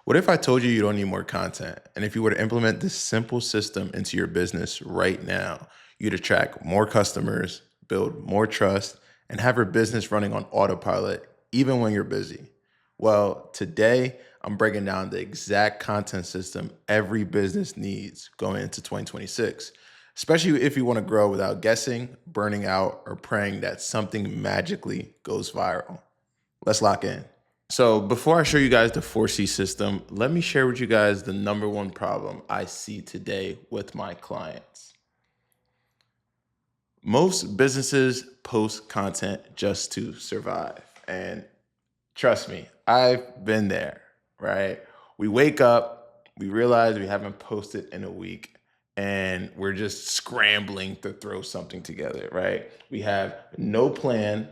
What if I told you you don't need more content? And if you were to implement this simple system into your business right now, you'd attract more customers, build more trust, and have your business running on autopilot even when you're busy? Well, today I'm breaking down the exact content system every business needs going into 2026, especially if you want to grow without guessing, burning out, or praying that something magically goes viral. Let's lock in. So before I show you guys the 4C system, let me share with you guys the number one problem I see today with my clients. Most businesses post content just to survive. And trust me, I've been there, right? We wake up, we realize we haven't posted in a week, and we're just scrambling to throw something together, right? We have no plan,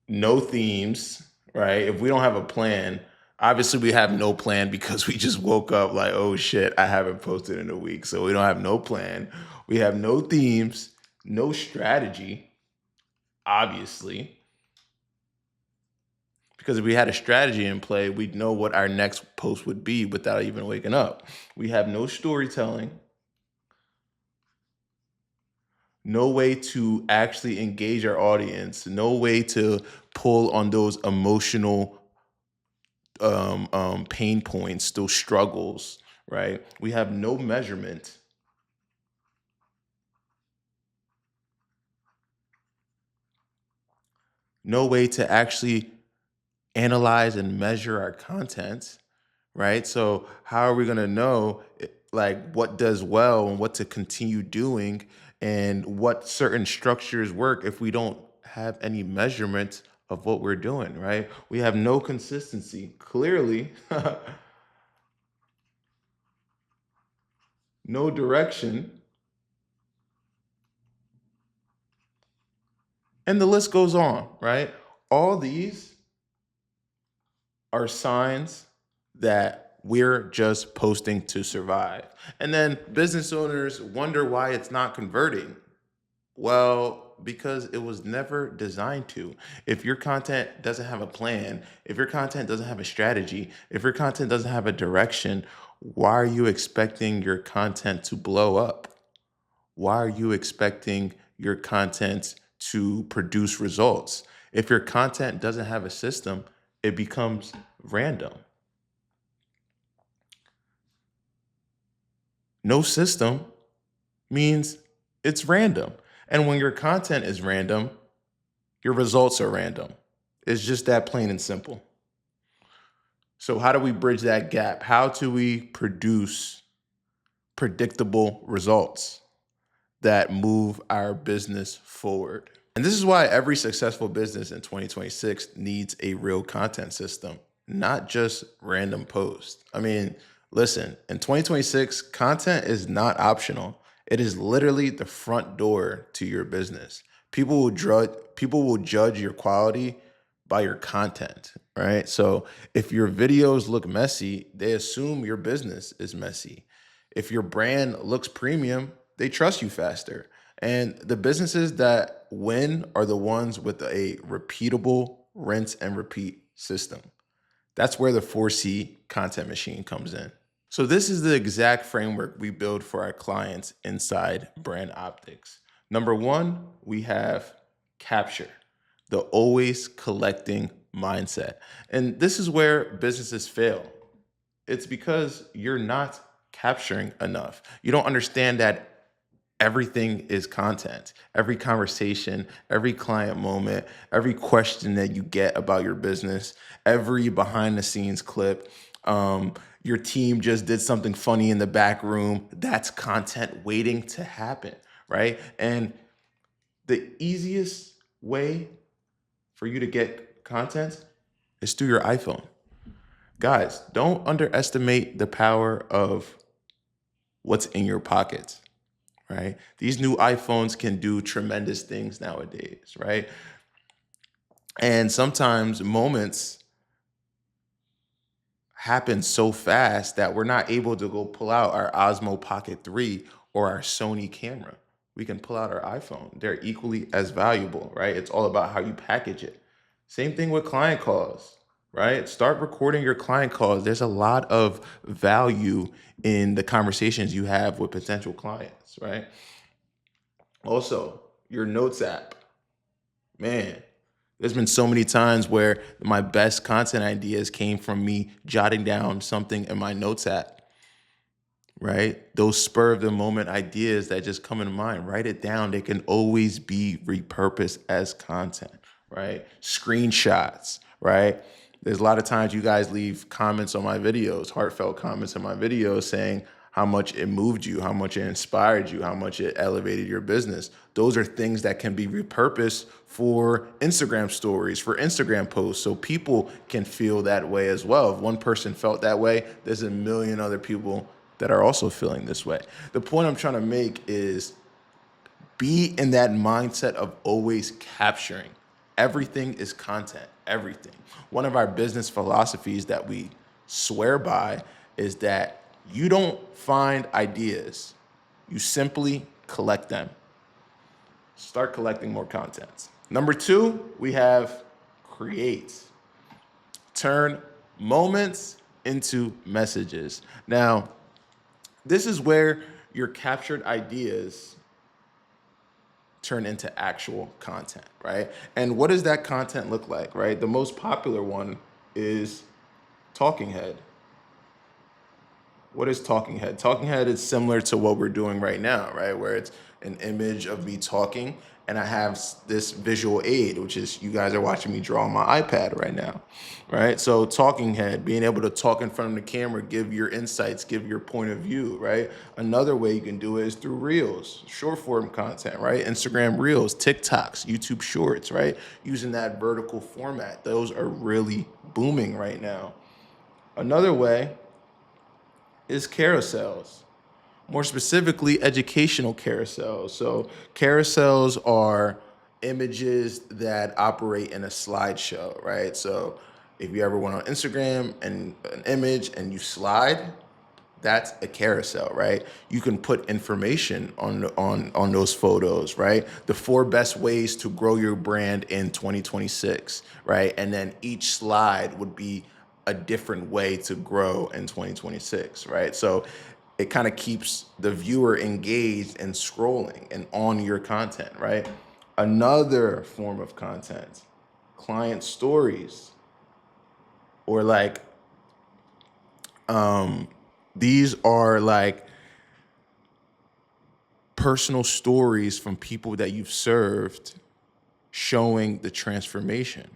no themes, right? If we don't have a plan, obviously we have no plan because we just woke up like, oh shit, I haven't posted in a week. So we don't have no plan. We have no themes, no strategy, obviously. Because if we had a strategy in play, we'd know what our next post would be without even waking up. We have no storytelling, no way to actually engage our audience, no way to pull on those emotional pain points, those struggles, right? We have no measurement, no way to actually analyze and measure our content, right? So how are we going to know like what does well and what to continue doing and what certain structures work if we don't have any measurement of what we're doing, right? We have no consistency. Clearly, no direction, and the list goes on, right? All these are signs that we're just posting to survive. And then business owners wonder why it's not converting. Well, because it was never designed to. If your content doesn't have a plan, if your content doesn't have a strategy, if your content doesn't have a direction, why are you expecting your content to blow up? Why are you expecting your content to produce results? If your content doesn't have a system, it becomes random. No system means it's random. And when your content is random, your results are random. It's just that plain and simple. So, how do we bridge that gap? How do we produce predictable results that move our business forward? And this is why every successful business in 2026 needs a real content system, not just random posts. I mean, listen, in 2026, content is not optional. It is literally the front door to your business. People will judge your quality by your content, right? So if your videos look messy, they assume your business is messy. If your brand looks premium, they trust you faster. And the businesses that win are the ones with a repeatable rinse and repeat system. That's where the 4C content machine comes in. So this is the exact framework we build for our clients inside Brand Optics. Number one, we have capture, the always collecting mindset. And this is where businesses fail. It's because you're not capturing enough. You don't understand that everything is content. Every conversation, every client moment, every question that you get about your business, every behind the scenes clip, your team just did something funny in the back room. That's content waiting to happen, right? And the easiest way for you to get content is through your iPhone. Guys, don't underestimate the power of what's in your pockets, right? These new iPhones can do tremendous things nowadays, right? And sometimes moments happen so fast that we're not able to go pull out our Osmo Pocket 3 or our Sony camera. We can pull out our iPhone. They're equally as valuable, right? It's all about how you package it. Same thing with client calls. right? Start recording your client calls. There's a lot of value in the conversations you have with potential clients, right? Also, your notes app. Man, there's been so many times where my best content ideas came from me jotting down something in my notes app, right? Those spur of the moment ideas that just come into mind, write it down. They can always be repurposed as content, right? Screenshots, right? There's a lot of times you guys leave comments on my videos, heartfelt comments on my videos saying how much it moved you, how much it inspired you, how much it elevated your business. Those are things that can be repurposed for Instagram stories, for Instagram posts, so people can feel that way as well. If one person felt that way, there's a million other people that are also feeling this way. The point I'm trying to make is be in that mindset of always capturing. Everything is content, everything. One of our business philosophies that we swear by is that you don't find ideas, you simply collect them. Start collecting more content. Number two, we have create. Turn moments into messages. Now, this is where your captured ideas turn into actual content, right? And what does that content look like, right? The most popular one is talking head. What is talking head? Talking head is similar to what we're doing right now, right? Where it's an image of me talking and I have this visual aid, which is you guys are watching me draw on my iPad right now, right? So talking head, being able to talk in front of the camera, give your insights, give your point of view, right? Another way you can do it is through reels, short form content, right? Instagram reels, TikToks, YouTube shorts, right? Using that vertical format. Those are really booming right now. Another way is carousels, more specifically educational carousels. So carousels are images that operate in a slideshow, right? So if you ever went on Instagram and an image and you slide, that's a carousel, right? You can put information on those photos, right? The 4 best ways to grow your brand in 2026, right? And then each slide would be a different way to grow in 2026, right? So it kind of keeps the viewer engaged and scrolling and on your content, right? Another form of content, client stories, or like these are like personal stories from people that you've served showing the transformation.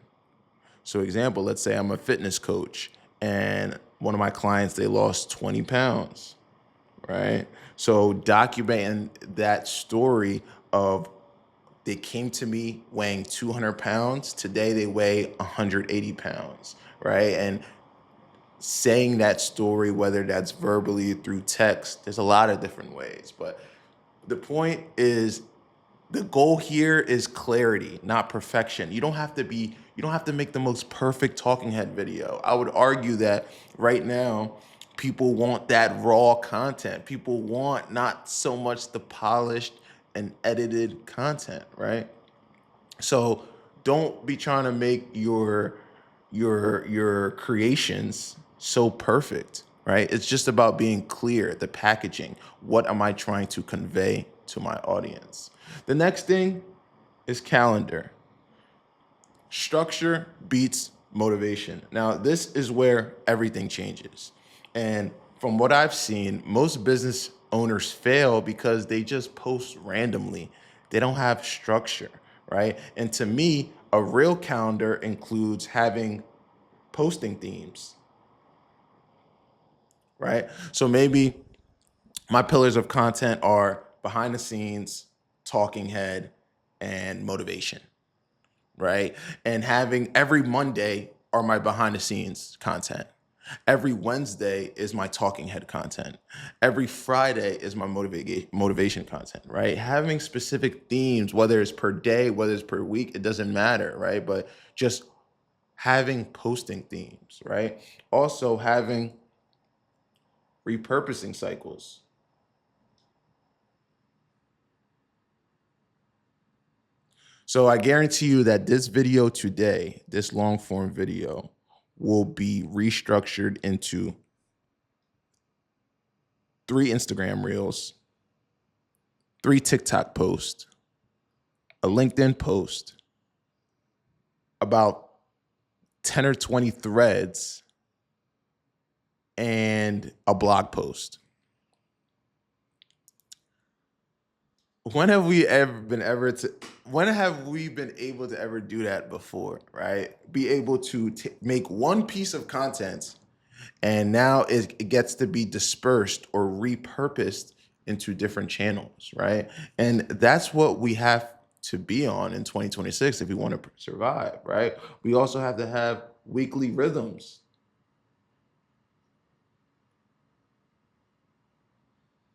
So example, let's say I'm a fitness coach and one of my clients, they lost 20 pounds, right? So documenting that story of they came to me weighing 200 pounds. Today they weigh 180 pounds, right? And saying that story, whether that's verbally through text, there's a lot of different ways. But the point is the goal here is clarity, not perfection. You don't have to make the most perfect talking head video. I would argue that right now, people want that raw content. People want not so much the polished and edited content, right? So don't be trying to make your creations so perfect, right? It's just about being clear, the packaging. What am I trying to convey to my audience? The next thing is calendar. Structure beats motivation. Now, this is where everything changes. And from what I've seen, most business owners fail because they just post randomly. They don't have structure, right? And to me, a real calendar includes having posting themes, right? So maybe my pillars of content are behind the scenes, talking head, and motivation, right? And having every Monday are my behind the scenes content. Every Wednesday is my talking head content. Every Friday is my motivation content, right? Having specific themes, whether it's per day, whether it's per week, it doesn't matter, right? But just having posting themes, right? Also having repurposing cycles. So I guarantee you that this video today, this long form video, will be restructured into 3 Instagram reels, 3 TikTok posts, a LinkedIn post, about 10 or 20 threads, and a blog post. When have we been able to ever do that before, right? Be able to make one piece of content, and now it gets to be dispersed or repurposed into different channels, right? And that's what we have to be on in 2026 if we want to survive, right? We also have to have weekly rhythms.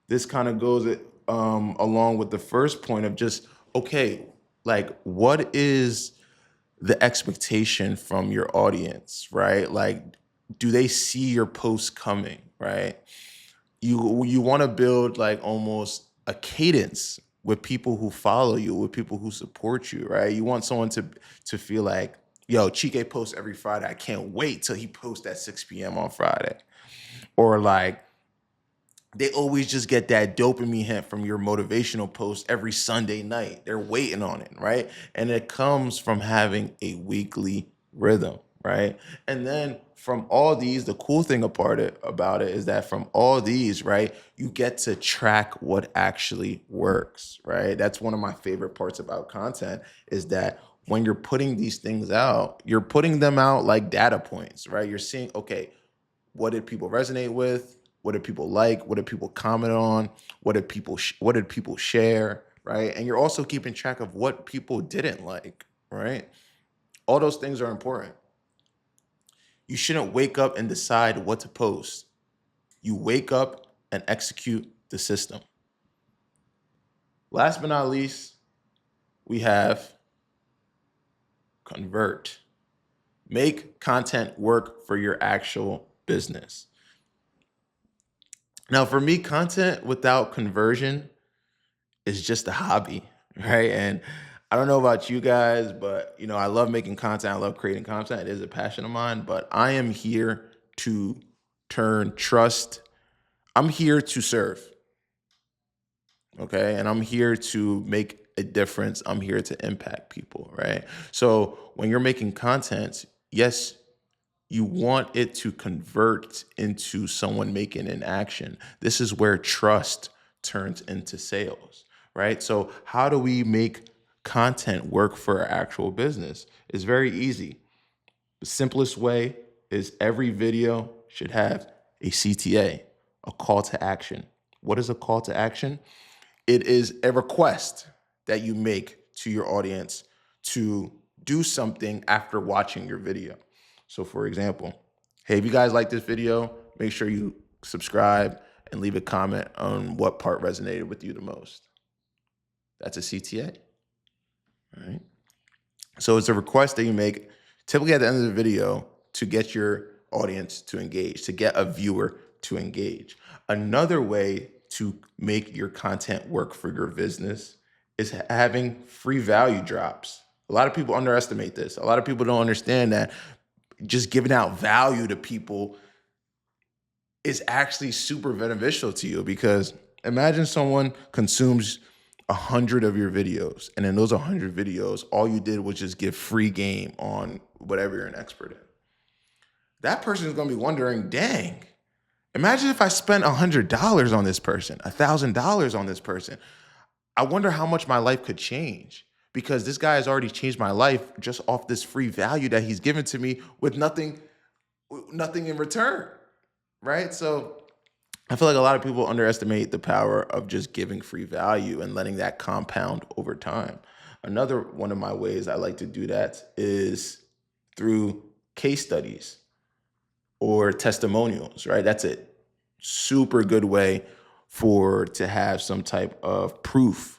This kind of goes along with the first point of just, okay, like, what is the expectation from your audience, right? Like, do they see your posts coming, right? You want to build like almost a cadence with people who follow you, with people who support you, right? You want someone to feel like, yo, Chike posts every Friday. I can't wait till he posts at 6 p.m. on Friday. Or like, they always just get that dopamine hit from your motivational post every Sunday night. They're waiting on it, right? And it comes from having a weekly rhythm, right? And then from all these, the cool thing about it is that from all these, right, you get to track what actually works, right? That's one of my favorite parts about content is that when you're putting these things out, you're putting them out like data points, right? You're seeing, okay, what did people resonate with? What did people like? What did people comment on? What did people share? Right? And you're also keeping track of what people didn't like. Right? All those things are important. You shouldn't wake up and decide what to post. You wake up and execute the system. Last but not least, we have convert. Make content work for your actual business. Now, for me, content without conversion is just a hobby, right? And I don't know about you guys, but I love making content. I love creating content. It is a passion of mine, but I am here to turn trust. I'm here to serve, okay? And I'm here to make a difference. I'm here to impact people, right? So when you're making content, yes, you want it to convert into someone making an action. This is where trust turns into sales, right? So how do we make content work for our actual business? It's very easy. The simplest way is every video should have a CTA, a call to action. What is a call to action? It is a request that you make to your audience to do something after watching your video. So for example, hey, if you guys like this video, make sure you subscribe and leave a comment on what part resonated with you the most. That's a CTA, right? So it's a request that you make typically at the end of the video to get your audience to engage, to get a viewer to engage. Another way to make your content work for your business is having free value drops. A lot of people underestimate this. A lot of people don't understand that just giving out value to people is actually super beneficial to you, because imagine someone consumes 100 of your videos, and in those 100 videos, all you did was just give free game on whatever you're an expert in. That person is going to be wondering, dang, imagine if I spent $100 on this person, $1,000 on this person. I wonder how much my life could change, because this guy has already changed my life just off this free value that he's given to me with nothing in return, right? So I feel like a lot of people underestimate the power of just giving free value and letting that compound over time. Another one of my ways I like to do that is through case studies or testimonials, right? That's a super good way to have some type of proof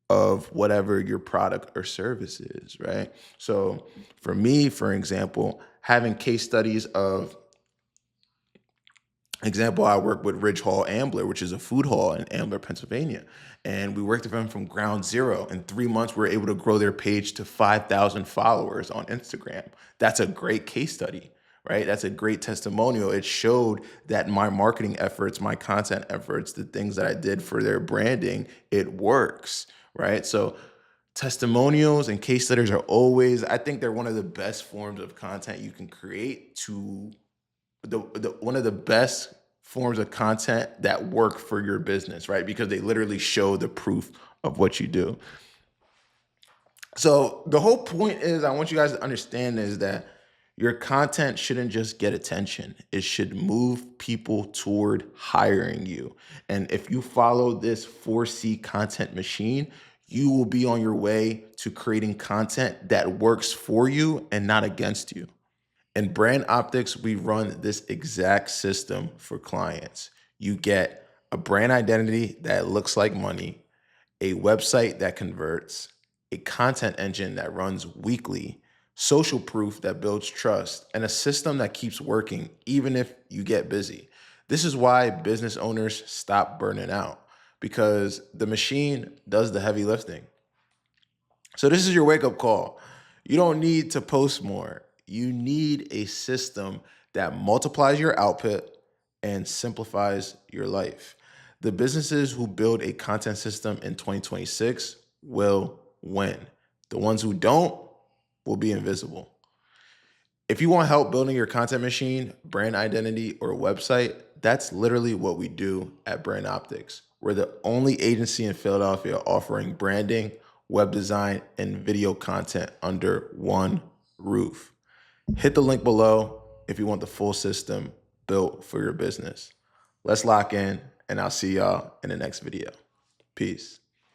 of whatever your product or service is, right? So for me, for example, having case studies of I work with Ridge Hall Ambler, which is a food hall in Ambler, Pennsylvania. And we worked with them from ground zero. In 3 months, we were able to grow their page to 5,000 followers on Instagram. That's a great case study, right? That's a great testimonial. It showed that my marketing efforts, my content efforts, the things that I did for their branding, it works, right? So testimonials and case studies are always, I think they're one of the best forms of content you can create to the one of the best forms of content that work for your business, right? Because they literally show the proof of what you do. So the whole point is, I want you guys to understand is that your content shouldn't just get attention. It should move people toward hiring you. And if you follow this 4C content machine, you will be on your way to creating content that works for you and not against you. In Brand Optics, we run this exact system for clients. You get a brand identity that looks like money, a website that converts, a content engine that runs weekly, social proof that builds trust, and a system that keeps working even if you get busy. This is why business owners stop burning out, because the machine does the heavy lifting. So this is your wake up call. You don't need to post more. You need a system that multiplies your output and simplifies your life. The businesses who build a content system in 2026 will win. The ones who don't will be invisible. If you want help building your content machine, brand identity, or website, that's literally what we do at Brand Optics. We're the only agency in Philadelphia offering branding, web design, and video content under one roof. Hit the link below if you want the full system built for your business. Let's lock in, and I'll see y'all in the next video. Peace.